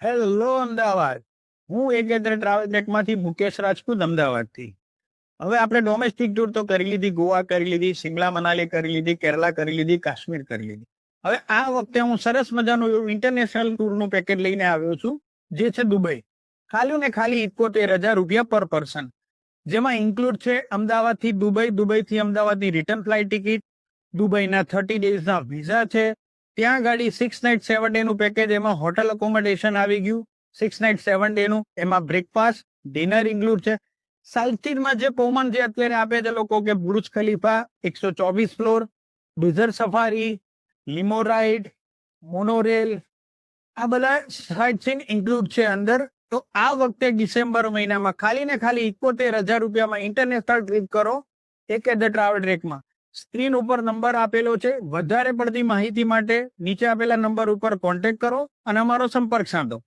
Hello Ahmedabad. હું એકેન્દ્ર travel ટેકમાંથી Mukesh Rajput અમદાવાદથી. હવે આપણે ડોમેસ્ટિક ટૂર તો કરી લીધી, ગોવા કરી લીધી, શિમલા મનાલી કરી લીધી, કેરલા કરી લીધી, કાશ્મીર કરી લીધી. હવે આ વખતે હું સરસ મજાનું ઇન્ટરનેશનલ ટૂરનું પેકેજ લઈને આવ્યો છું, જે છે દુબઈ. ખાલી ને ખાલી 71,000 રૂપિયા પર પર્સન, જેમાં ઇન્ક્લુડ છે અમદાવાદથી દુબઈ, દુબઈથી અમદાવાદની રિટર્ન ફ્લાઇટ ટિકિટ, દુબઈના 30 ડેઝના વિઝા છે. ત્યાં ગાડી 6 નાઇટ 7 ડે નું પેકેજ, એમાં હોટલ એકોમોડેશન આવી ગયું 6 નાઇટ 7 ડે નું, એમાં બ્રેકફાસ્ટ ડિનર ઇન્ક્લુડ છે. સાઉથમાં જે કોમન જે અત્યારે આપે છે લોકો કે Burj Khalifa 124 floor, desert safari, limo ride, monorail, આ બધા સાઇટ સીન ઇન્ક્લુડ છે અંદર. તો આ વખતે ડિસેમ્બર મહિનામાં ખાલી ને ખાલી 71,000 રૂપિયામાં ઇન્ટરનેશનલ ટ્રીપ કરો એકેન્દ્ર ટ્રાવેલ ટ્રેકમાં. સ્ક્રીન ઉપર નંબર આપેલો છે. વધારે પડતી માહિતી માટે નીચે આપેલા નંબર ઉપર કોન્ટેક્ટ કરો અને અમારો સંપર્ક સાધો.